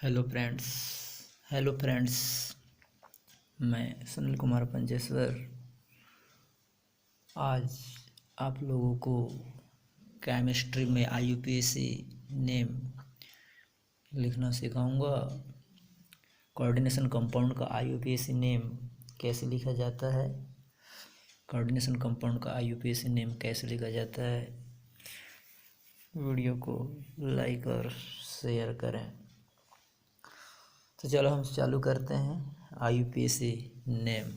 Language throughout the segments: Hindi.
Hello friends. Hello friends. मैं सुनील कुमार पंजेश्वर आज आप लोगों को केमिस्ट्री में आईयूपीएसी नेम लिखना सिखाऊंगा। कोऑर्डिनेशन कंपाउंड का आईयूपीएसी नेम कैसे लिखा जाता है, कोऑर्डिनेशन कंपाउंड का आईयूपीएसी नेम कैसे लिखा जाता है। वीडियो को लाइक और शेयर करें। तो चलो हम चालू करते हैं IUPAC name.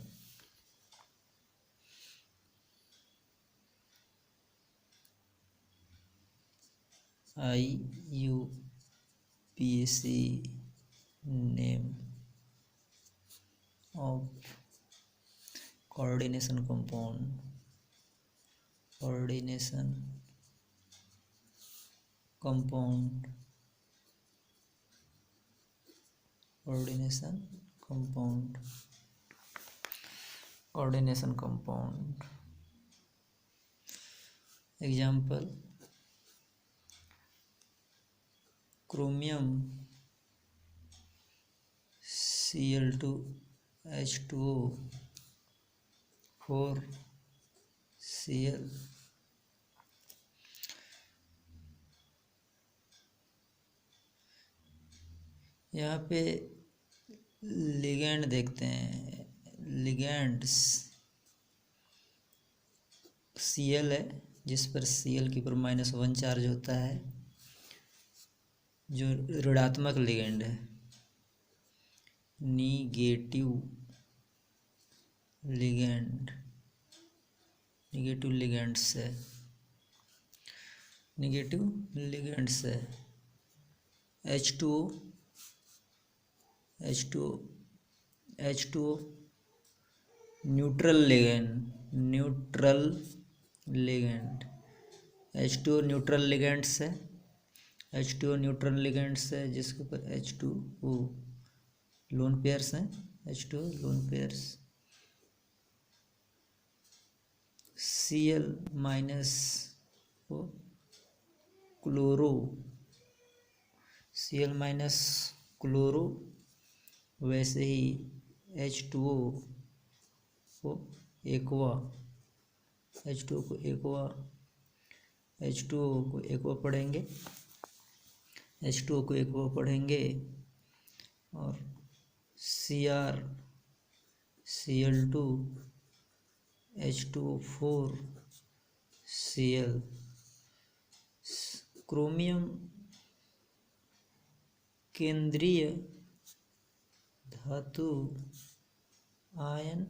IUPAC name of coordination compound, coordination compound, coordination compound, coordination compound. Example: chromium Cl2H2O 4Cl। यहाँ पे लिगैंड देखते हैं। लिगैंड्स Cl है, जिस पर Cl की पर -1 चार्ज होता है, जो ऋणात्मक लिगैंड है। निगेटिव लिगैंड, निगेटिव लिगैंड्स है, निगेटिव लिगैंड्स है। H2O, H2O, H2O neutral ligand, neutral ligand. H2O neutral ligands है, H2O न्यूट्रल लिगैंड्स है, जिसके ऊपर H2O लोन पेयर्स हैं। H2O lone pairs. Cl minus O chloro, Cl minus chloro. वैसे ही H2O को एक्वा, H2O को एक्वा, H2O को एक्वा पढ़ेंगे, H2O को एक्वा पढ़ेंगे। और Cr Cl2 H2O4 Cl। Chromium केंद्रीय धातु आयन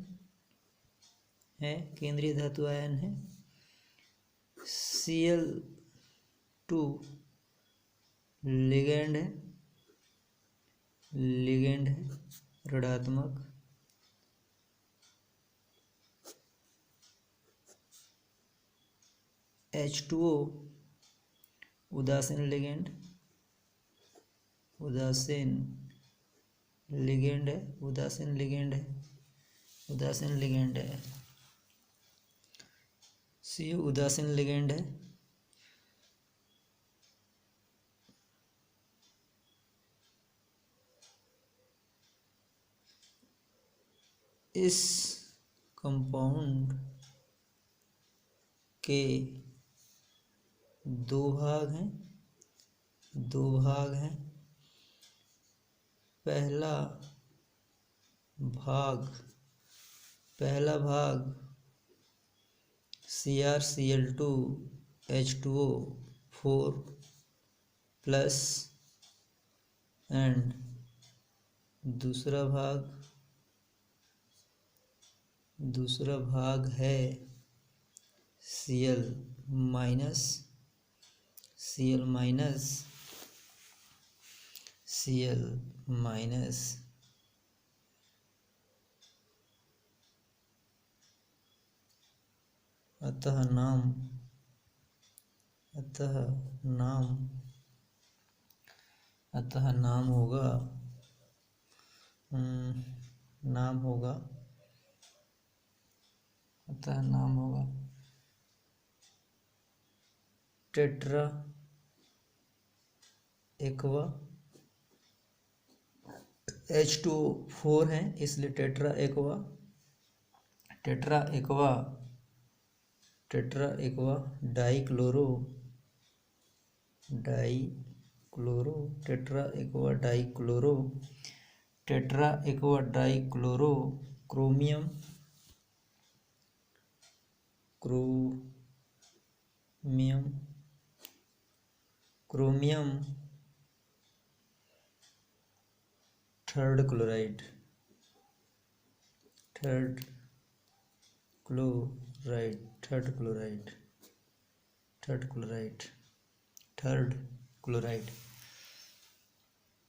है, केंद्रीय धातु आयन है। Cl2 लिगैंड है, लिगैंड है ऋणात्मक। H2O उदासीन लिगैंड, उदासीन लिगैंड है, उदासीन लिगैंड है, उदासीन लिगैंड है। CO उदासीन लिगैंड है। इस कंपाउंड के दो भाग हैं, दो भाग हैं। पहला भाग CrCl2H2O4 प्लस एंड दूसरा भाग है Cl माइनस अतः नाम होगा टेट्रा एक्वा H2O4 है, इसलिए tetra aqua dichloro chromium third chloride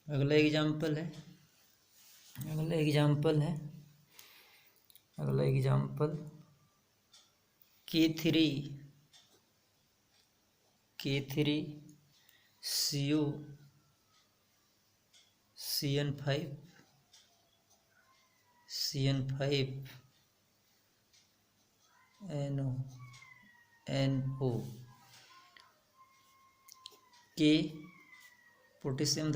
अगला example K3 CO CN5 NO K potassium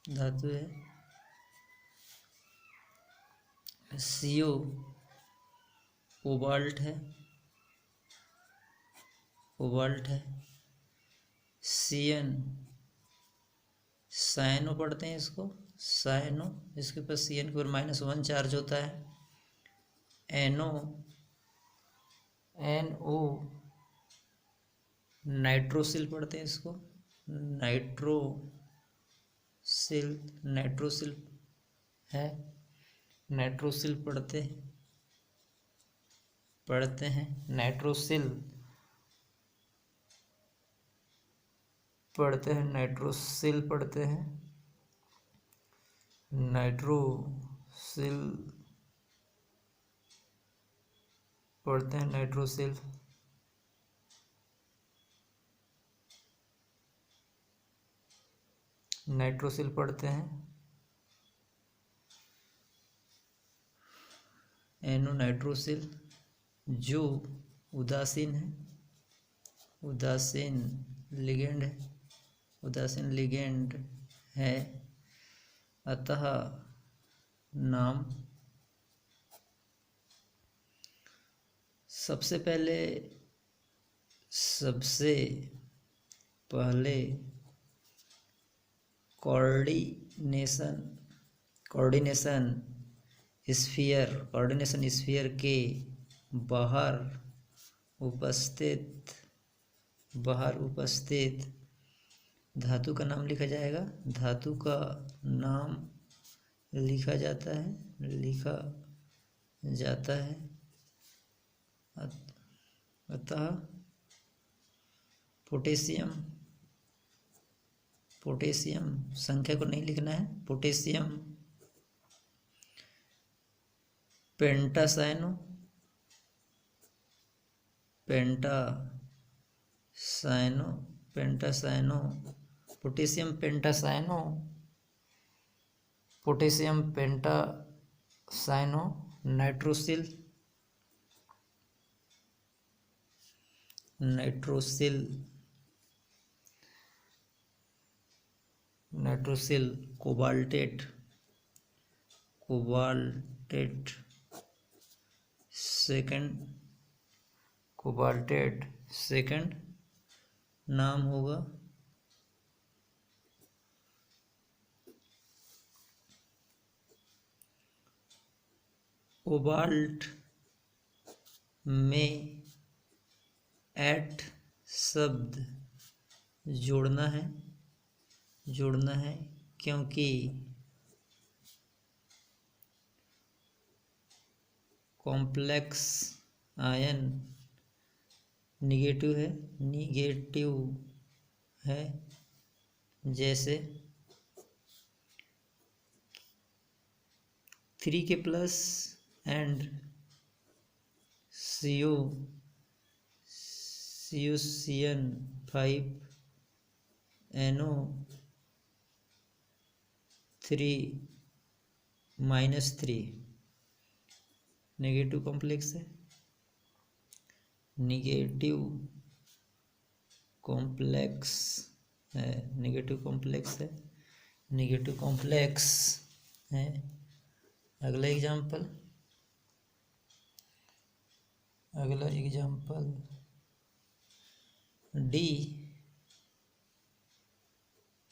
धातु है, CO कोबाल्ट है, CN साइनो पढ़ते हैं इसको, इसके पास CN के ऊपर -1 चार्ज होता है, NO नाइट्रोसिल पढ़ते हैं इसको, नाइट्रोसिल है, नाइट्रोसिल पढ़ते हैं, नाइट्रोसिल पढ़ते हैं, नाइट्रोसिल पढ़ते हैं, नाइट्रोसिल पढ़ते हैं, एनो नाइट्रोसिल जो उदासीन है, उदासीन लिगेंड है, अतः नाम सबसे पहले कोऑर्डिनेशन स्फीयर के बाहर उपस्थित धातु का नाम लिखा जाएगा, लिखा जाता है, अतः पोटेशियम संख्या को नहीं लिखना है, पोटेशियम पेंटासायनो नाइट्रोसिल कोबाल्टेट सेकंड नाम होगा कोबाल्ट में एट शब्द जोड़ना है क्योंकि कॉम्प्लेक्स आयन निगेटिव है, जैसे 3K+ and CuCN5NO3 negative complex है, नेगेटिव कॉम्प्लेक्स है, नेगेटिव कॉम्प्लेक्स है, नेगेटिव कॉम्प्लेक्स है। अगला एग्जाम्पल डी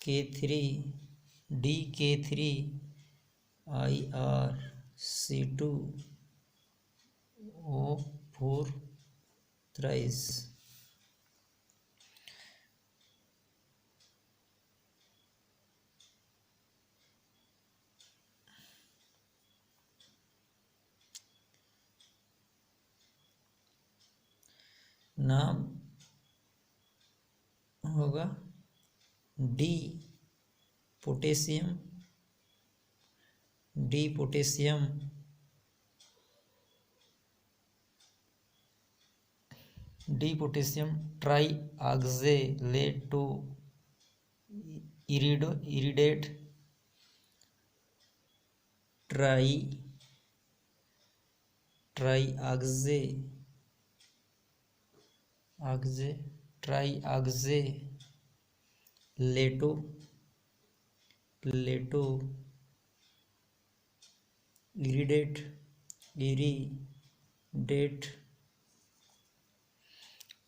के थ्री IRC2O4 थ्राइस। नाम होगा डी पोटेशियम ट्राईऑक्जेलेटो इरिडेट ट्राईऑक्जेलेटो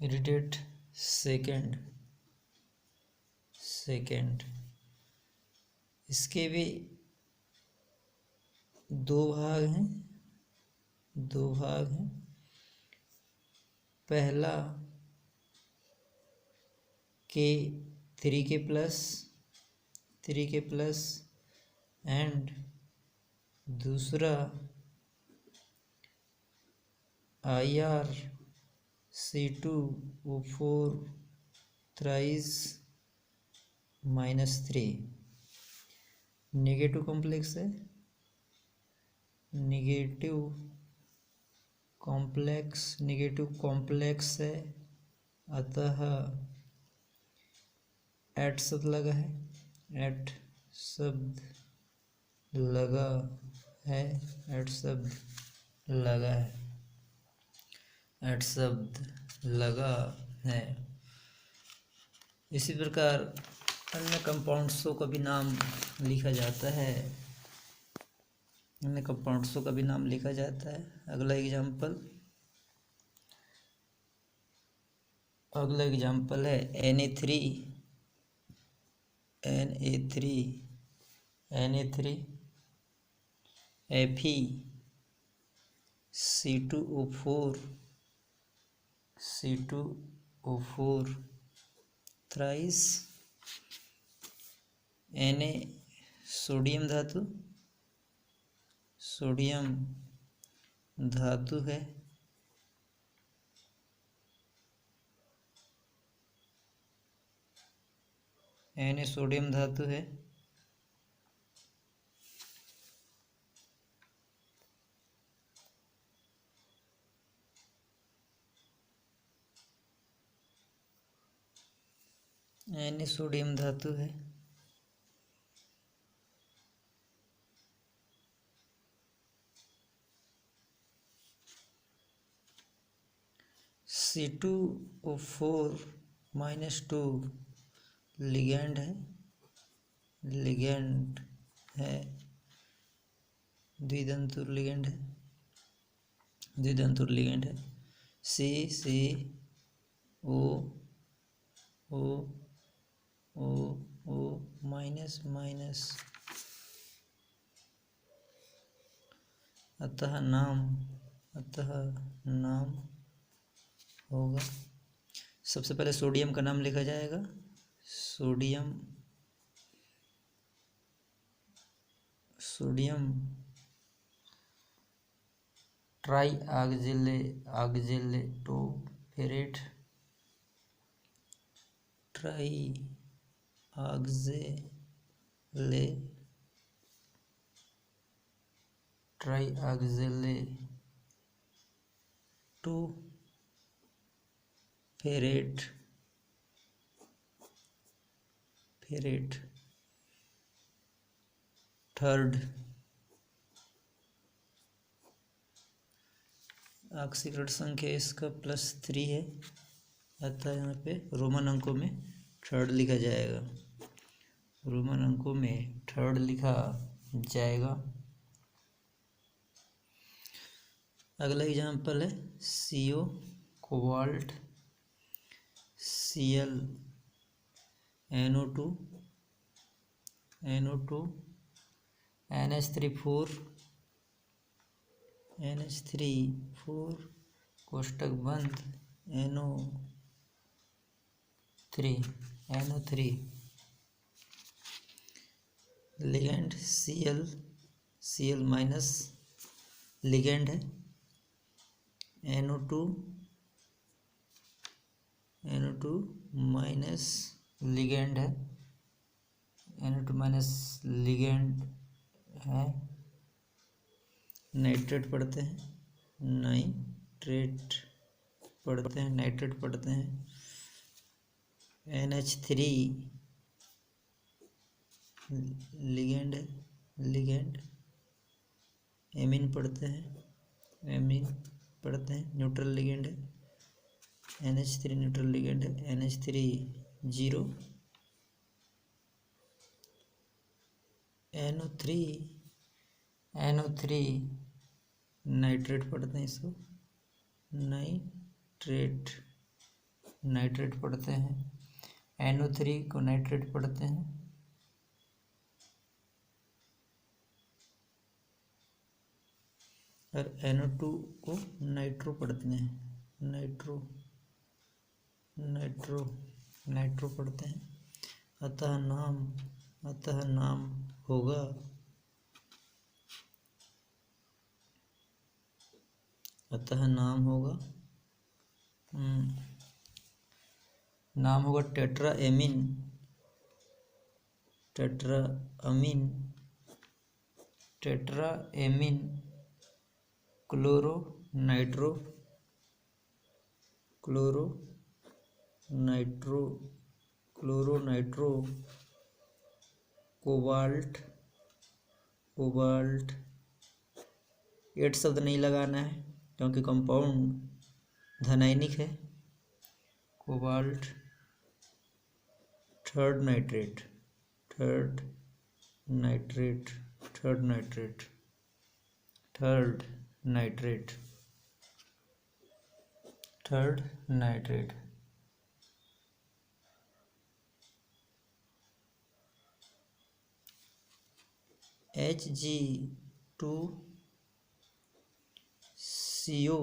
इरिडेट सेकेंड। इसके भी दो भाग हैं। पहला थ्री के प्लस एंड दूसरा IRC2O4 थ्राइस -3 नेगेटिव कॉम्प्लेक्स है, अतः एट शब्द लगा है। इसी प्रकार अन्य कंपाउंड्सों का भी नाम लिखा जाता है। अगला एग्जाम्पल है Na3 Fe thrice. Na sodium धातु है। Na सोडियम धातु है। C2O4-2 लिगेंड है, द्वितंतुर लिगेंड है। CCOO- अतः नाम होगा, सबसे पहले सोडियम का नाम लिखा जाएगा। सोडियम ट्राईऑक्जेलेटोफेरेट थर्ड ऑक्सीकरण संख्या इसका +3 है, अतः यहाँ पे रोमन अंकों में थर्ड लिखा जाएगा, रोमन अंकों में थर्ड लिखा जाएगा। अगला एग्जाम्पल है CO cobalt, Cl NO2 NH3 4 कोष्टक बंद NO3 ligand Cl minus ligand है, NO2 माइनस लिगेंड है, NO2 माइनस लिगेंड है। नाइट्रेट पढ़ते हैं, नाइट्रेट पढ़ते हैं। NH3 लिगेंड है, एमीन पढ़ते हैं, न्यूट्रल लिगेंड है। NH3 न्यूट्रल लिगेंड है, NH3 0। NO3 नाइट्रेट पढ़ते हैं, इसको नाइट्रेट पढ़ते हैं। NO3 को नाइट्रेट पढ़ते हैं। और NO2 को नाइट्रो पढ़ते हैं, नाइट्रो पढ़ते हैं। अतः नाम होगा टेट्राएमीन क्लोरो नाइट्रो कोबाल्ट। 8 शब्द नहीं लगाना है क्योंकि कंपाउंड धनायनिक है। Cobalt third nitrate Hg2CO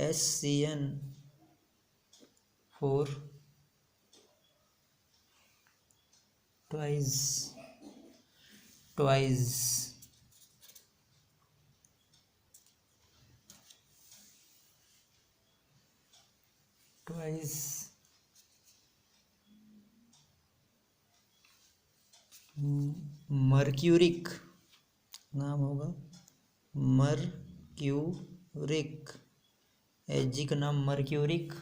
SCN4 twice mercuric, नाम होगा मर्क्यूरिक। Hg का नाम मर्क्यूरिक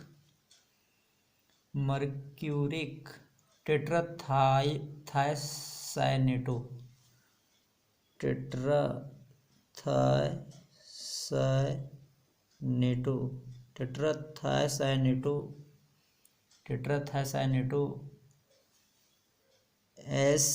टेट्राथायोसायनेटो S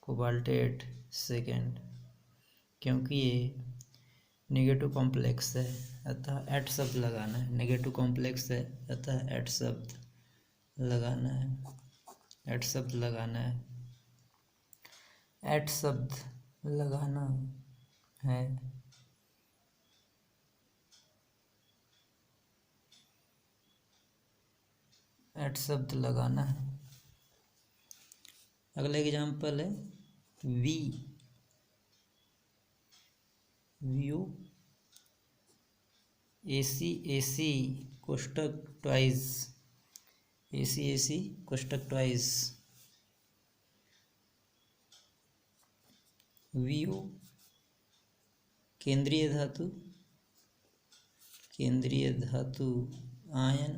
कोबाल्टेट सेकेंड, क्योंकि ये नेगेटिव कॉम्प्लेक्स है अतः एट शब्द लगाना है। नेगेटिव कॉम्प्लेक्स है अतः एट शब्द लगाना है। एट शब्द लगाना है। एट शब्द लगाना है। अगला एग्जाम्पल है व्यू AC कोष्टक ट्वाइस व्यू केंद्रीय धातु केंद्रीय धातु आयन।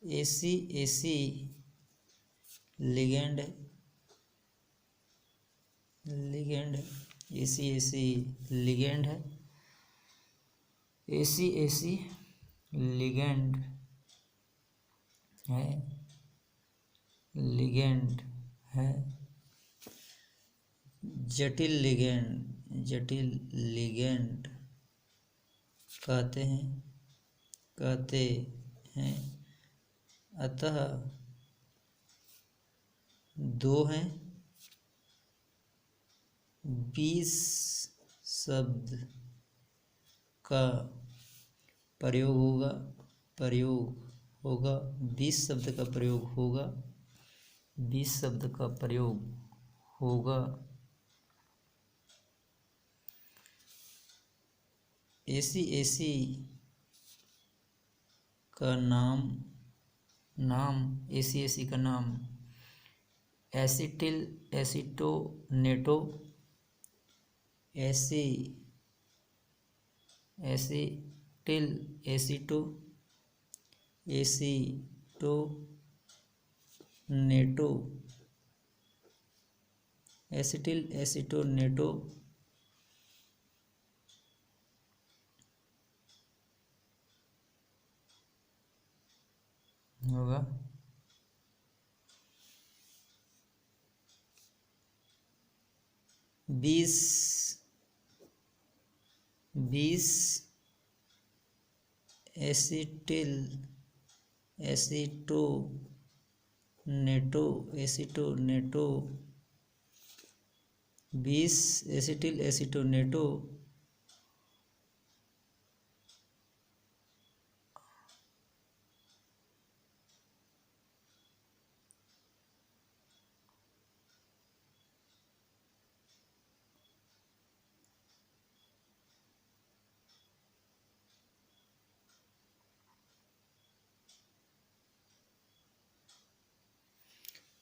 AC लिगेंड है, AC लिगेंड है, AC लिगेंड है, जटिल लिगेंड कहते हैं। अतः दो हैं, 20 शब्द का प्रयोग होगा 20 शब्द का प्रयोग होगा। AC का नाम AC का नाम एसिटिल एसीटोनेटो, एसिटिल एसीटोनेटो होगा। बीस एसिटिल एसीटोनेटो 20 एसिटिल एसीटोनेटो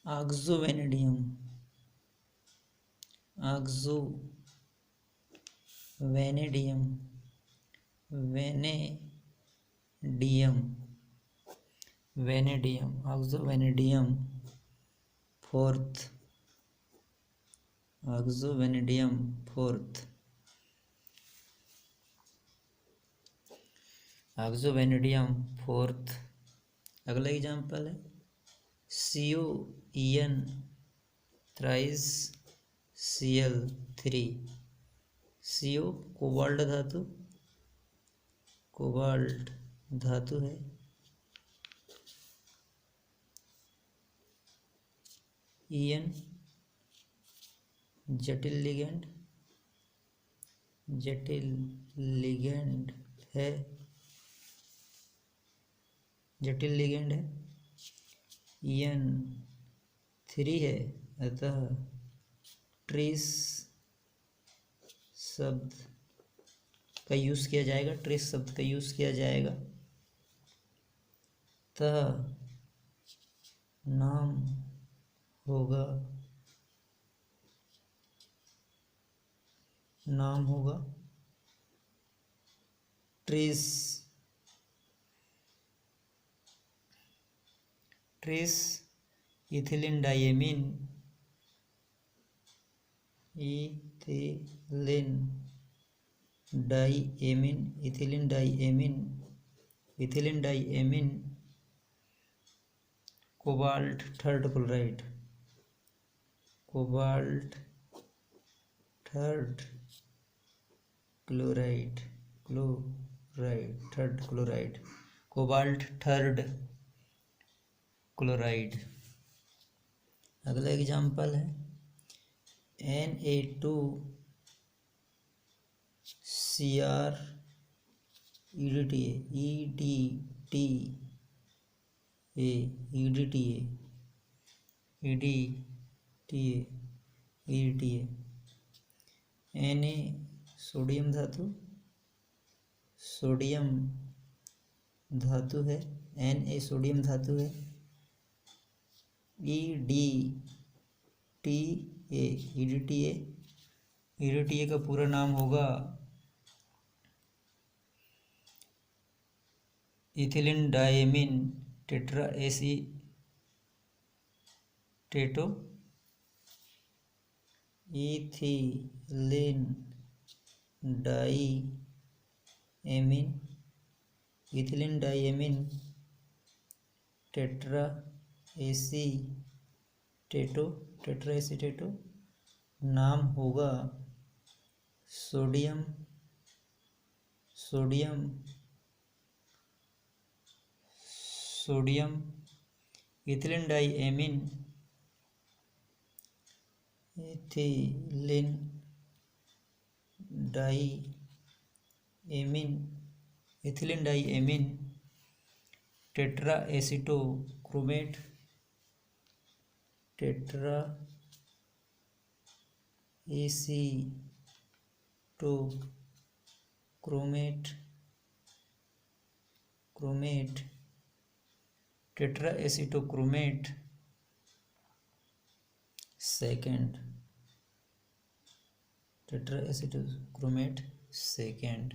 ऑक्सोवेनेडियम ऑक्सोवेनेडियम फोर्थ अगला एग्जाम्पल है CuEn thrice Cl3। CO cobalt धातु है, En जटिल लिगेंड है, En 3 है। अतः ट्रेस शब्द का यूज किया जाएगा, अतः नाम होगा trace ethylene diamine cobalt third chloride. अगला एग्जाम्पल है Na2Cr EDTA। Na सोडियम धातु है, Na सोडियम धातु है। EDTA का पूरा नाम होगा ethylene diamine tetra acetato, ethylene diamine, ethylene diamine tetra acetato नाम होगा sodium ethylene diamine tetra acetochromate tetra acetochromate second